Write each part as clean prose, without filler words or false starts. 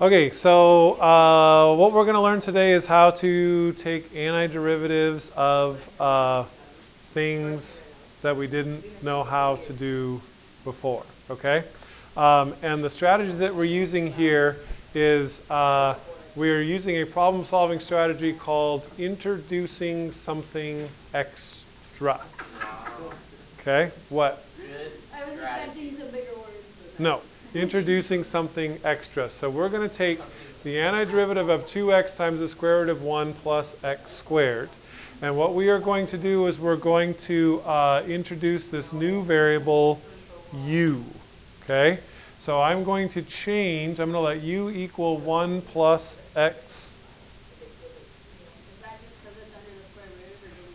Okay, so what we're going to learn today is how to take antiderivatives of things that we didn't know how to do before, okay? And the strategy that we're using here is we're using a problem-solving strategy called introducing something extra. Okay, what? I was expecting some bigger words. No, introducing something extra. So we're going to take the antiderivative of 2x times the square root of 1 plus x squared. And what we are going to do is we're going to introduce this new variable u. Okay? So I'm going to change, I'm going to let u equal 1 plus x.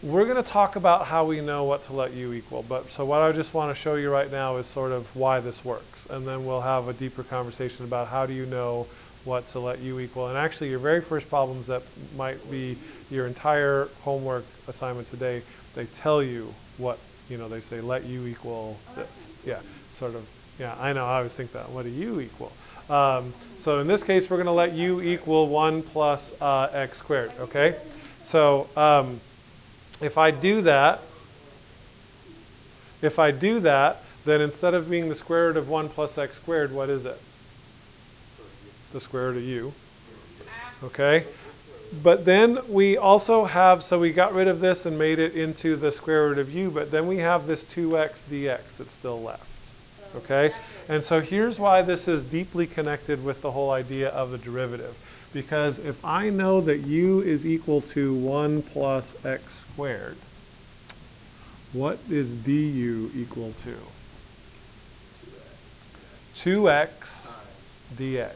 We're going to talk about how we know what to let u equal. But so what I just want to show you right now is sort of why this works. And then we'll have a deeper conversation about how do you know what to let u equal. And actually your very first problems that might be your entire homework assignment today, they tell you what, they say let u equal this. Yeah, sort of. Yeah, I know, I always think that. What do u equal? So in this case, we're going to let u equal 1 plus x squared, okay? So if I do that, then instead of being the square root of 1 plus x squared, what is it? The square root of u, okay? But then we also have, so we got rid of this and made it into the square root of u, but then we have this 2x dx that's still left. Okay? And so here's why this is deeply connected with the whole idea of the derivative. Because if I know that u is equal to 1 plus x squared, what is du equal to? 2x dx.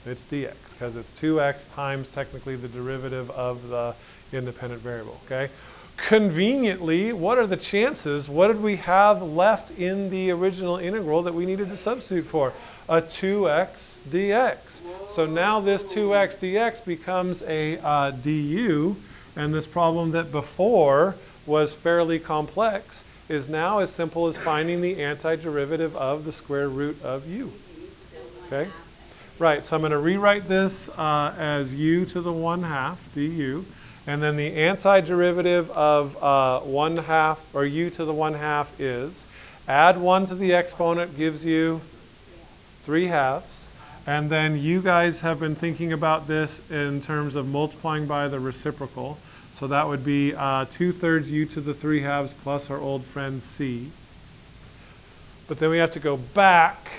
It's dx, because it's 2x times technically the derivative of the independent variable, okay? Conveniently, what are the chances? What did we have left in the original integral that we needed to substitute for? A 2x dx. So now this 2x dx becomes a du, and this problem that before was fairly complex is now as simple as finding the antiderivative of the square root of u. Okay? Right, so I'm going to rewrite this as u to the 1/2 du. And then the antiderivative of 1/2, or u to the 1/2 is, add 1 to the exponent gives you 3/2. And then you guys have been thinking about this in terms of multiplying by the reciprocal. So that would be 2/3 u to the 3/2 plus our old friend c. But then we have to go back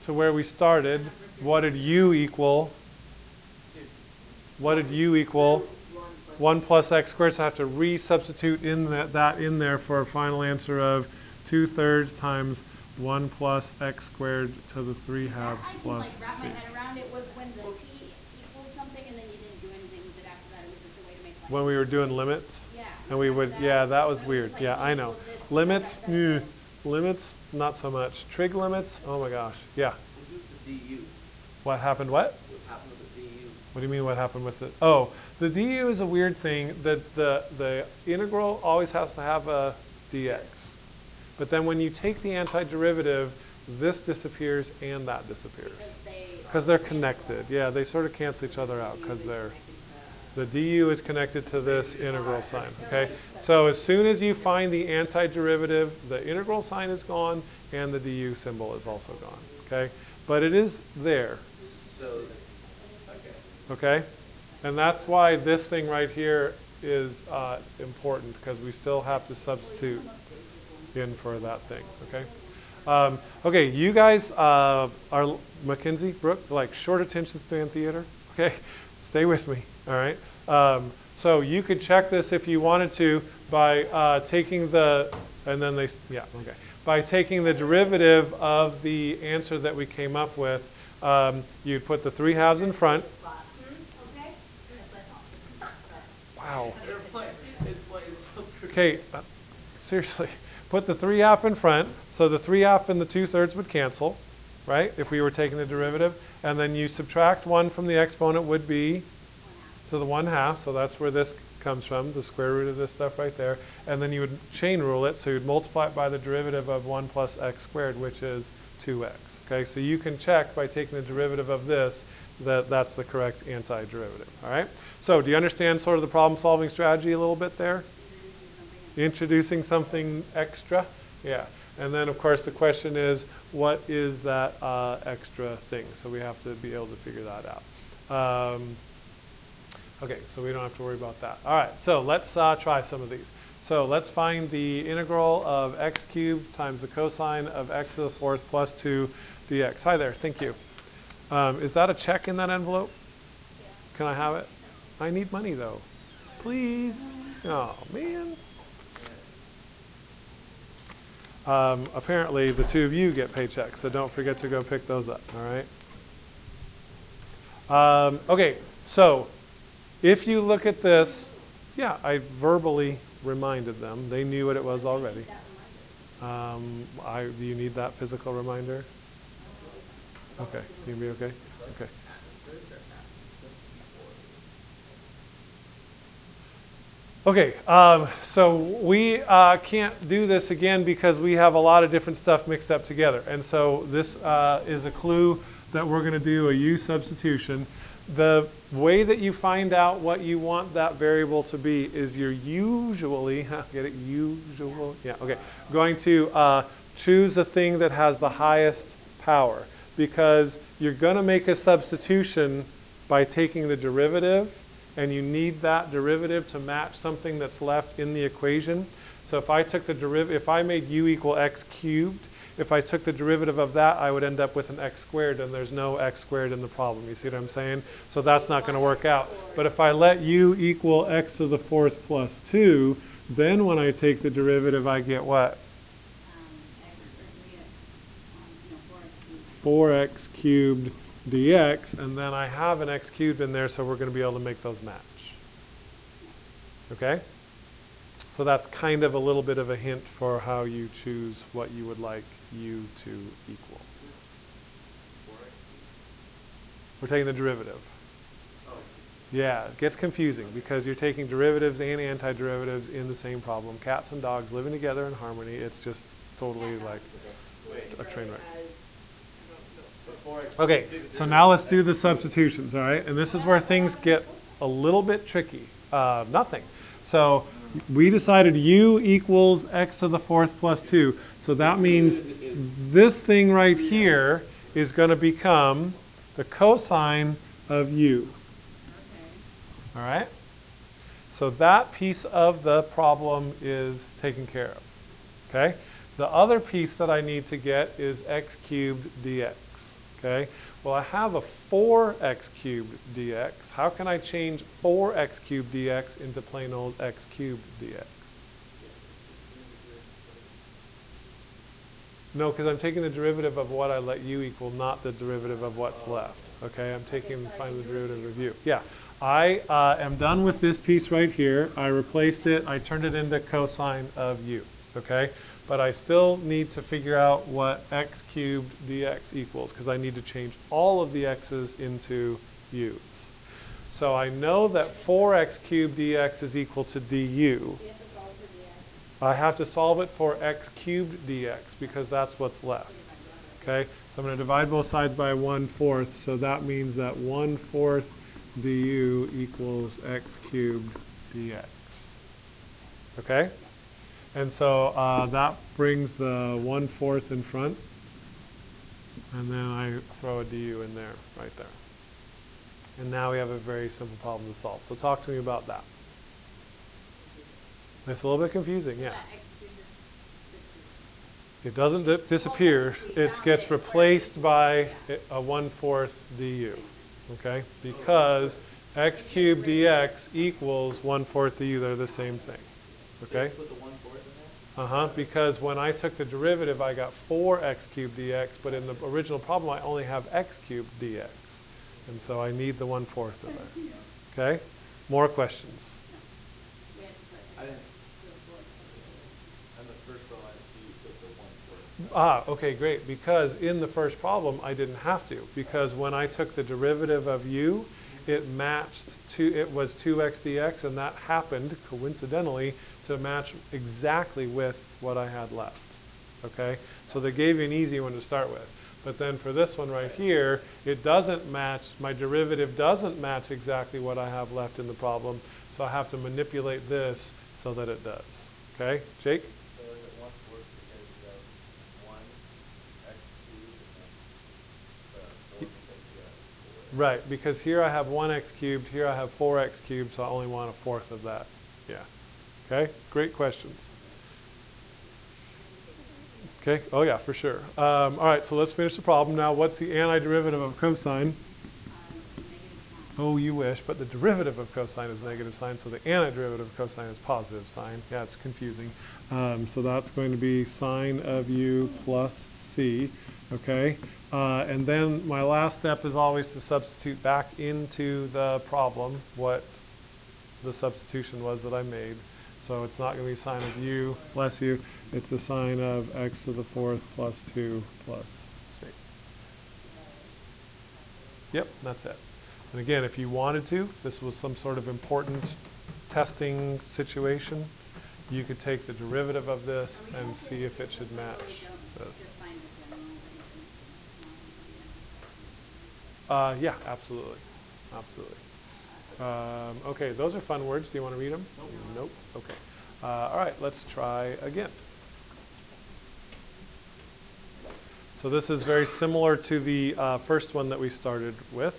to where we started. What did u equal? What did u equal? 1 plus x squared, so I have to resubstitute in that in there for a final answer of 2/3 times 1 plus x squared to the 3/2 plus c. I can wrap my head around it was when the t equaled something and then you didn't do anything with it after that. It was just a way to make When we were doing limits? Yeah. And we would, yeah, that was weird. Yeah, I know. Limits, limits, not so much. Trig limits, oh my gosh, yeah. What happened, what? What do you mean what happened with it? Oh, the du is a weird thing. The integral always has to have a dx. But then when you take the antiderivative, this disappears and that disappears. Because they're connected. Yeah, they sort of cancel each other out because the du is connected to this integral sign. Okay? So as soon as you find the antiderivative, the integral sign is gone and the du symbol is also gone. Okay? But it is there. Okay? And that's why this thing right here is important, because we still have to substitute in for that thing. Okay? Okay, you guys are, Mackenzie, Brooke, like short attention span theater. Okay? Stay with me. All right? So you could check this if you wanted to by taking the, and then they, yeah, okay. By taking the derivative of the answer that we came up with, you'd put the 3/2 in front. Wow. Okay, seriously, put the 3/2 in front, so the 3/2 and the 2/3 would cancel, right, if we were taking the derivative, and then you subtract 1 from the exponent would be to the 1/2, so that's where this comes from, the square root of this stuff right there. And then you would chain rule it, so you'd multiply it by the derivative of 1 plus x squared, which is 2x. Okay, so you can check by taking the derivative of this that that's the correct antiderivative. All right? So do you understand sort of the problem-solving strategy a little bit there? Introducing something extra? Yeah. And then, of course, the question is, what is that extra thing? So we have to be able to figure that out. Okay, so we don't have to worry about that. All right, so let's try some of these. So let's find the integral of x cubed times the cosine of x to the fourth plus 2 dx. Hi there, thank you. Is that a check in that envelope? Yeah. Can I have it? I need money, though. Please. Oh, man. Apparently, the two of you get paychecks, so don't forget to go pick those up, all right? Okay, so if you look at this, yeah, I verbally reminded them. They knew what it was already. Do you need that physical reminder? Okay, you be okay? Okay. Okay, so we can't do this again because we have a lot of different stuff mixed up together. And so this is a clue that we're going to do a U substitution. The way that you find out what you want that variable to be is you're usually, get it, usual? Yeah, okay. Going to choose the thing that has the highest power because you're going to make a substitution by taking the derivative, and you need that derivative to match something that's left in the equation. So if I took the derivative, if I made u equal x cubed, if I took the derivative of that, I would end up with an x squared, and there's no x squared in the problem. You see what I'm saying? So that's not going to work out. But if I let u equal x to the fourth plus 2, then when I take the derivative, I get what? 4x cubed dx, and then I have an x cubed in there, so we're going to be able to make those match. Okay? So that's kind of a little bit of a hint for how you choose what you would like u to equal. We're taking the derivative. Yeah, it gets confusing because you're taking derivatives and antiderivatives in the same problem. Cats and dogs living together in harmony. It's just totally like a train wreck. Okay, so now let's do the substitutions, all right? And this is where things get a little bit tricky. Nothing. So we decided u equals x to the fourth plus 2. So that means this thing right here is going to become the cosine of u. All right? So that piece of the problem is taken care of. Okay? The other piece that I need to get is x cubed dx. Okay? Well, I have a 4x cubed dx. How can I change 4x cubed dx into plain old x cubed dx? No, because I'm taking the derivative of what I let u equal, not the derivative of what's left. Okay? I'm taking find the derivative of u. Yeah. I am done with this piece right here. I replaced it. I turned it into cosine of u. Okay? But I still need to figure out what x cubed dx equals because I need to change all of the x's into u's. So I know that 4x cubed dx is equal to du. I have to solve it for x cubed dx because that's what's left. Okay, so I'm going to divide both sides by 1/4. So that means that 1/4 du equals x cubed dx. Okay? And so that brings the 1/4 in front. And then I throw a du in there, right there. And now we have a very simple problem to solve. So talk to me about that. It's a little bit confusing, yeah. It doesn't disappear. It gets replaced by a 1/4 du. Okay? Because x cubed dx equals 1/4 du. They're the same thing. Okay? Because when I took the derivative, I got 4x cubed dx, but in the original problem, I only have x cubed dx. And so I need the 1/4 of that. Okay? More questions? Okay, great. Because in the first problem, I didn't have to. Because when I took the derivative of u, it matched it was 2x dx, and that happened, coincidentally, to match exactly with what I had left. Okay? So they gave you an easy one to start with. But then for this one right here, it doesn't match, my derivative doesn't match exactly what I have left in the problem, so I have to manipulate this so that it does. Okay? Jake? So is it once worse because of 1 x cubed and then the 4 because you have 4? Right, because here I have 1x cubed, here I have 4x cubed, so I only want a fourth of that. Yeah. Okay? Great questions. Okay, oh yeah, for sure. All right, so let's finish the problem. Now, what's the antiderivative of cosine? Oh, you wish, but the derivative of cosine is negative sign, so the antiderivative of cosine is positive sign. Yeah, it's confusing. So that's going to be sine of u plus c, okay? And then my last step is always to substitute back into the problem what the substitution was that I made. So it's not going to be sine of u, bless you, it's the sine of x to the 4th plus 2 plus c. Yep, that's it. And again, if you wanted to, if this was some sort of important testing situation, you could take the derivative of this and see if it should match this. Yeah, absolutely. Absolutely. Okay, those are fun words. Do you want to read them? Nope. Okay. All right, let's try again. So this is very similar to the first one that we started with,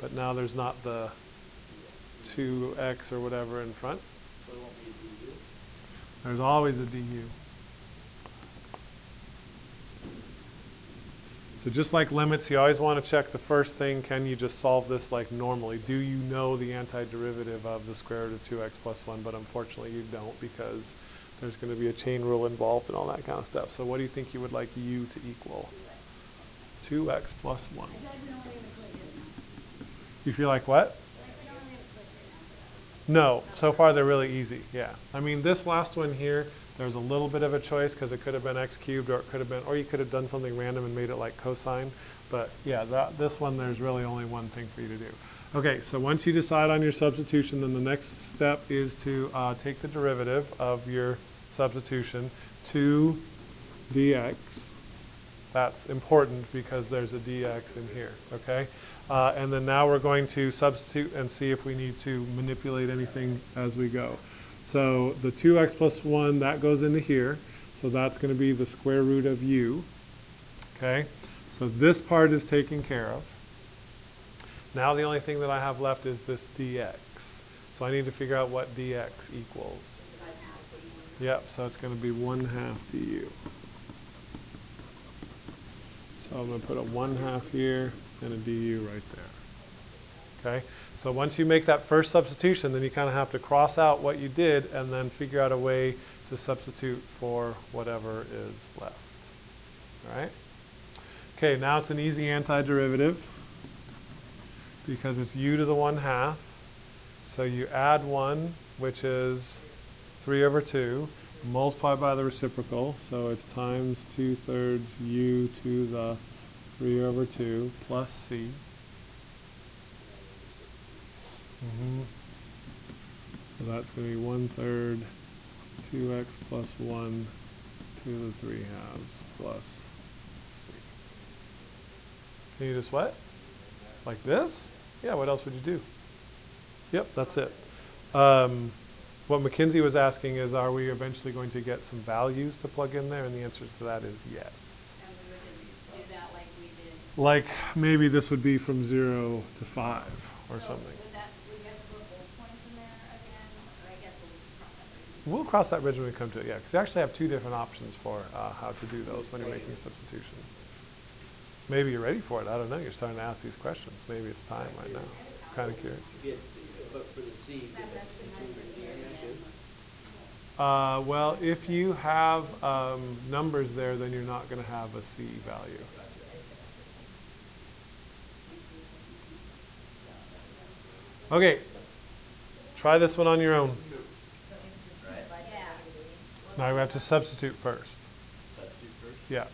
but now there's not the 2x or whatever in front. So it won't be a du? There's always a du. So just like limits, you always want to check the first thing, can you just solve this like normally? Do you know the antiderivative of the square root of 2x plus 1? But unfortunately you don't, because there's going to be a chain rule involved and all that kind of stuff. So what do you think you would like u to equal? 2x plus 1. You feel like what? No, so far they're really easy, yeah. I mean, this last one here, there's a little bit of a choice because it could have been x cubed, or it could have been, or you could have done something random and made it like cosine. But yeah, this one, there's really only one thing for you to do. Okay, so once you decide on your substitution, then the next step is to take the derivative of your substitution, 2 dx. That's important because there's a dx in here, okay? And then now we're going to substitute and see if we need to manipulate anything as we go. So the 2x plus 1, that goes into here. So that's going to be the square root of u. Okay? So this part is taken care of. Now the only thing that I have left is this dx. So I need to figure out what dx equals. Yep, so it's going to be 1/2 du. So I'm going to put a 1/2 here and a du right there. Okay? So once you make that first substitution, then you kind of have to cross out what you did and then figure out a way to substitute for whatever is left. All right? Okay, now it's an easy antiderivative because it's u to the 1/2. So you add 1, which is 3/2, multiply by the reciprocal. So it's times 2/3 u to the 3/2 plus c. So that's going to be 1/3 2x plus 1 to the 3/2 plus c. Can you just what? Like this? Yeah, what else would you do? Yep, that's it. What Mackenzie was asking is, are we eventually going to get some values to plug in there? And the answer to that is yes. And we would do that like we did. Like maybe this would be from 0 to 5 or something. Would you have to put both points in there again? Or I guess We'll cross that bridge when we come to it, yeah. Because you actually have 2 different options for how to do those when you're making a substitution. Maybe you're ready for it. I don't know. You're starting to ask these questions. Maybe it's time right now. I'm kind of curious. But for the c, you get that c in there too? Well, if you have numbers there, then you're not going to have a c value. Okay, try this one on your own. Now we have to substitute first. Substitute first? Yeah.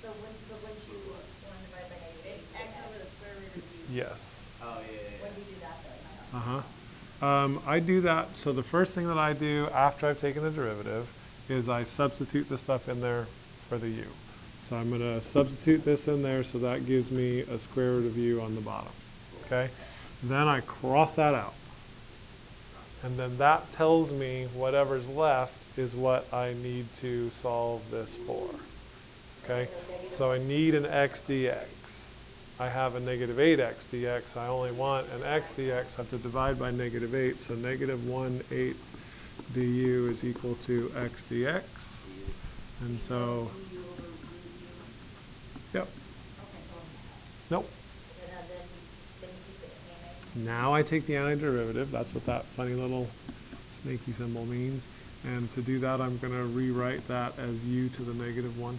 So once you want to divide by negative, it's x over the square root of u. Yes. Oh, yeah, yeah, When yeah. do you do that though? I do that, so the first thing that I do after I've taken the derivative is I substitute the stuff in there for the u. So I'm going to substitute this in there, so that gives me a square root of u on the bottom. Okay? Then I cross that out. And then that tells me whatever's left is what I need to solve this for. Okay? So I need an x dx. I have a negative 8x dx. I only want an x dx. I have to divide by negative 8. So negative 1/8 du is equal to x dx. And so, yep. Nope. Now I take the antiderivative. That's what that funny little snaky symbol means. And to do that, I'm going to rewrite that as u to the negative 1/2.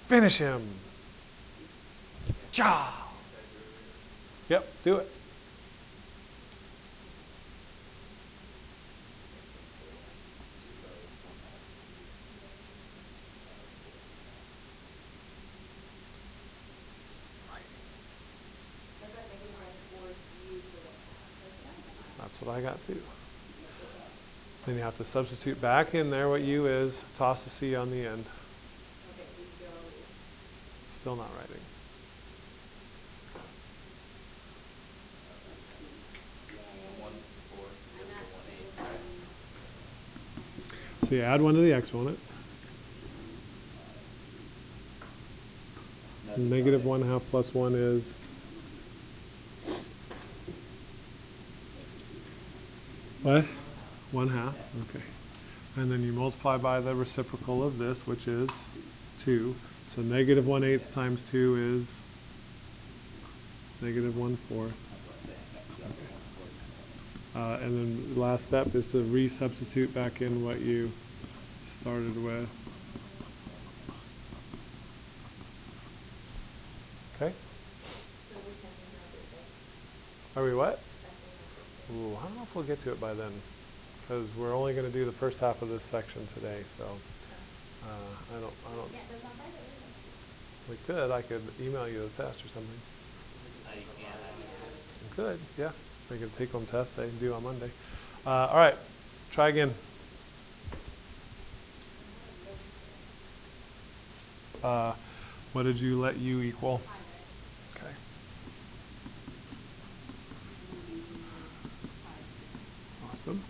Finish him. Cha. Yep, do it. That's what I got too. Then you have to substitute back in there what u is, toss a c on the end. Still not writing. So you add 1 to the exponent. Negative 1/2 plus 1 is what? 1/2. Okay. And then you multiply by the reciprocal of this, which is 2. So negative 1/8 times 2 is negative 1/4. And then the last step is to resubstitute back in what you started with. Okay? Are we what? Ooh, I don't know if we'll get to it by then, because we're only going to do the first half of this section today. So I don't. We could. I could email you the test or something. You could, yeah. We could take home test they do on Monday. All right, try again. What did you let u equal? Okay. Awesome.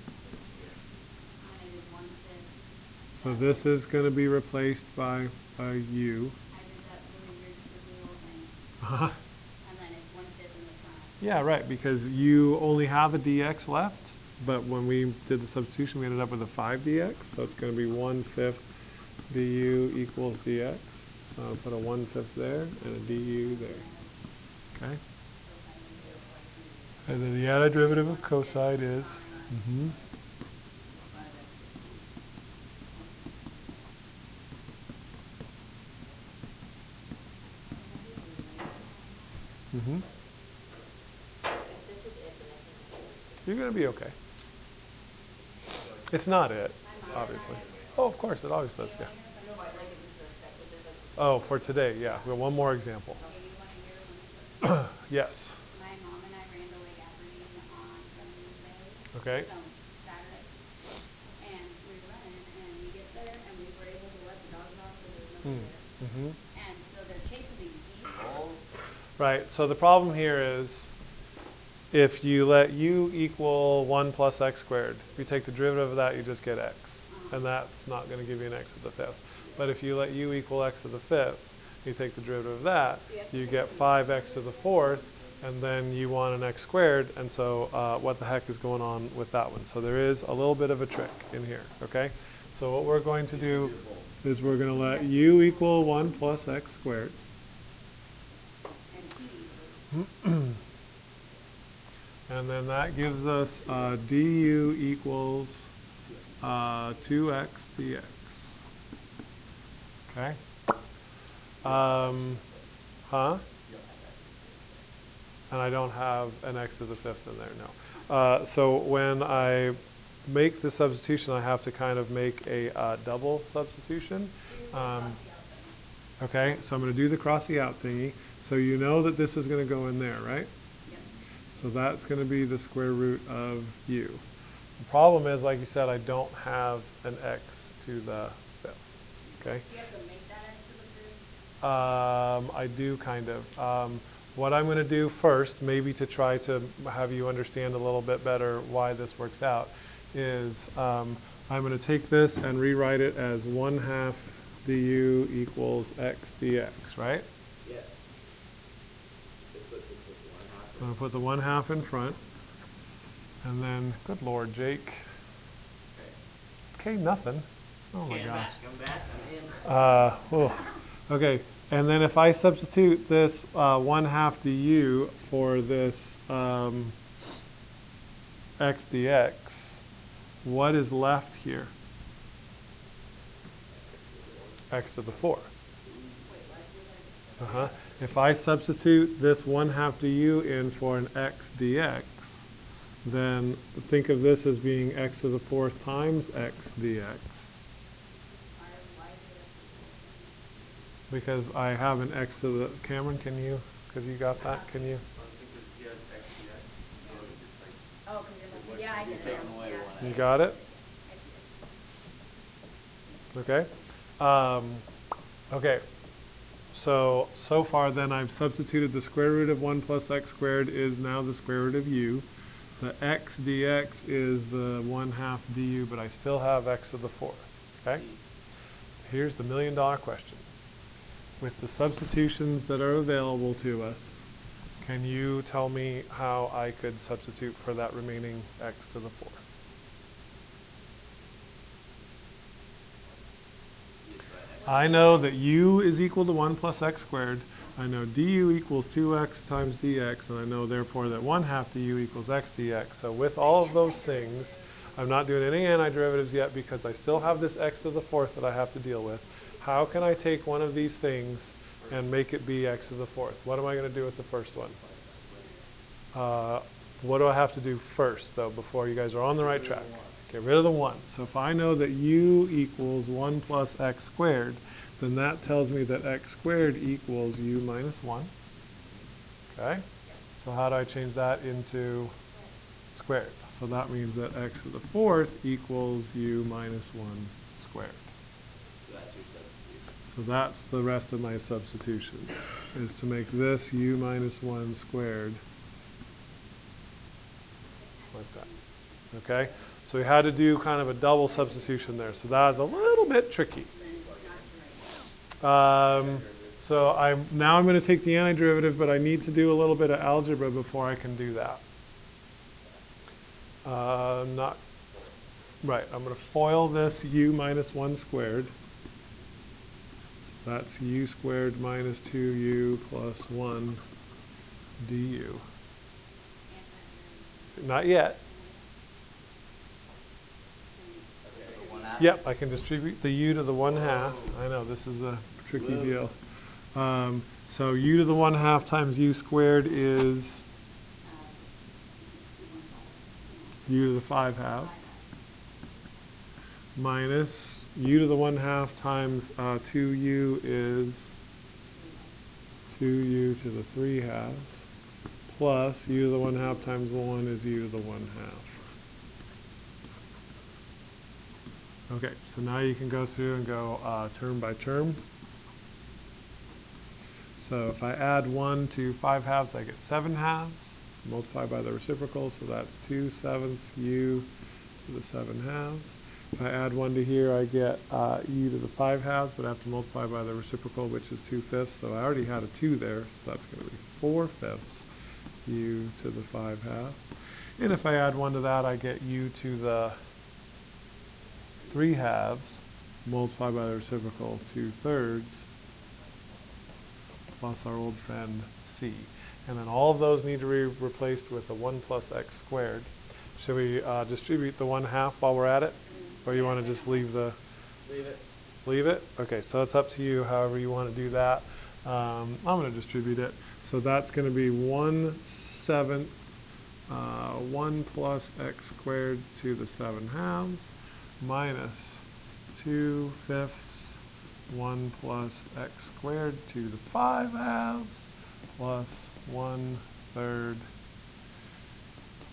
So this is going to be replaced by u. Uh-huh. Yeah, right, because you only have a dx left, but when we did the substitution, we ended up with a 5 dx, so it's going to be 1/5 du equals dx. So I'll put a 1/5 there and a du there. Okay? And then the antiderivative of cosine is, You're going to be okay. It's not it, obviously. Oh, of course, it always does, yeah. Oh, for today, yeah. We have one more example. Yes. My mom and I ran to Lake Aberdeen on Sunday. Okay. Saturday. And we were running, and we get there, and we were able to let the dogs off, so there's nobody there. And so they're chasing these geese. Right, so the problem here is if you let u equal 1 plus x squared, if you take the derivative of that, you just get x. And that's not going to give you an x to the 5th. But if you let u equal x to the 5th, you take the derivative of that, you get 5x to the 4th, and then you want an x squared, and so what the heck is going on with that one? So there is a little bit of a trick in here, okay? So what we're going to do is we're going to let u equal 1 plus x squared. And then that gives us du equals 2x dx. Okay? And I don't have an x to the 5th in there, no. So when I make the substitution, I have to kind of make a double substitution. I Okay, so I'm going to do the crossing out thingy. So you know that this is going to go in there, right? Yep. So that's going to be the square root of u. The problem is, like you said, I don't have an x to the fifth. Okay? Do you have to make that x to the fifth? I do kind of. What I'm going to do first, maybe to try to have you understand a little bit better why this works out, is I'm going to take this and rewrite it as 1/2 du equals x dx, right? Yes. Just put this with 1/2. I'm going to put the 1/2 in front. And then, good Lord, Jake. Okay, nothing. Oh my gosh. Come back, I'm in. Okay, and then if I substitute this 1/2 du for this x dx, what is left here? X to the fourth. If I substitute this 1/2 du in for an x dx, then think of this as being x to the fourth times x dx. Because I have an x to the, Cameron, can you, because you got that, can you? Oh, because you're looking, yeah, I get it. Taking away Yeah. one. You got it? I see it. Okay. Okay. So far then I've substituted the square root of 1 plus x squared is now the square root of u. The x dx is the 1/2 du, but I still have x to the fourth. Okay? Here's the $1 million question. With the substitutions that are available to us, can you tell me how I could substitute for that remaining x to the fourth? I know that u is equal to 1 plus x squared. I know du equals 2x times dx, and I know therefore that 1/2 du equals x dx. So with all of those things, I'm not doing any antiderivatives yet because I still have this x to the fourth that I have to deal with. How can I take one of these things and make it be x to the fourth? What am I going to do with the first one? What do I have to do first, though, before you guys are on the right track? Get rid of the 1. So if I know that u equals 1 plus x squared, then that tells me that x squared equals u minus 1. Okay? So how do I change that into squared? So that means that x to the fourth equals u minus 1 squared. So that's your substitution. So that's the rest of my substitution, is to make this u minus 1 squared like that. Okay? So we had to do kind of a double substitution there. So that was a little bit tricky. So now I'm going to take the antiderivative, but I need to do a little bit of algebra before I can do that. Not right. I'm going to FOIL this u minus 1 squared. So that's u squared minus 2u plus 1 du. Not yet. Yep, I can distribute the u to the 1/2. I know, this is a tricky deal. So u to the 1/2 times u squared is u to the 5/2 minus u to the 1/2 times 2u is 2u to the 3/2 plus u to the 1/2 times 1 is u to the 1/2. Okay, so now you can go through and go term by term. So if I add 1 to 5/2, I get 7/2. Multiply by the reciprocal, so that's 2/7 u to the 7/2. If I add 1 to here, I get u to the 5/2, but I have to multiply by the reciprocal, which is 2/5. So I already had a 2 there, so that's going to be 4/5 u to the 5/2. And if I add 1 to that, I get u to the 3/2, multiplied by the reciprocal 2/3, plus our old friend c. And then all of those need to be replaced with a 1 plus x squared. Should we distribute the 1/2 while we're at it? Or you want to just leave the... Leave it. Leave it? Okay, so it's up to you however you want to do that. I'm going to distribute it. So that's going to be 1/7 1 plus x squared to the 7/2 minus 2/5 1 plus x squared to the 5 halves plus 1/3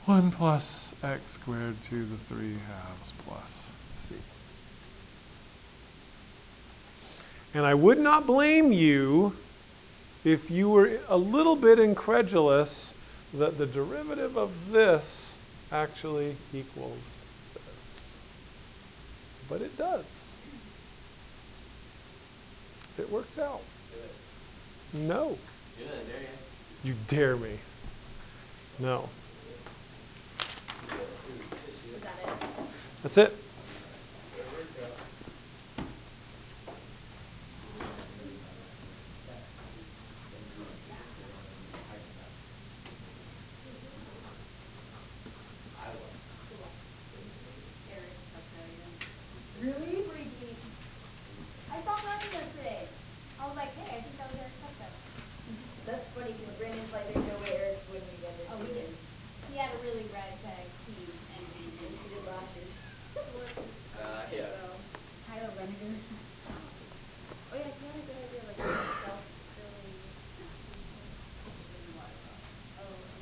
1 plus x squared to the 3 halves plus c. And I would not blame you if you were a little bit incredulous that the derivative of this actually equals this. But it does. It works out. No. You dare me. No. Is that it? That's it. Eric, okay, yeah. Really?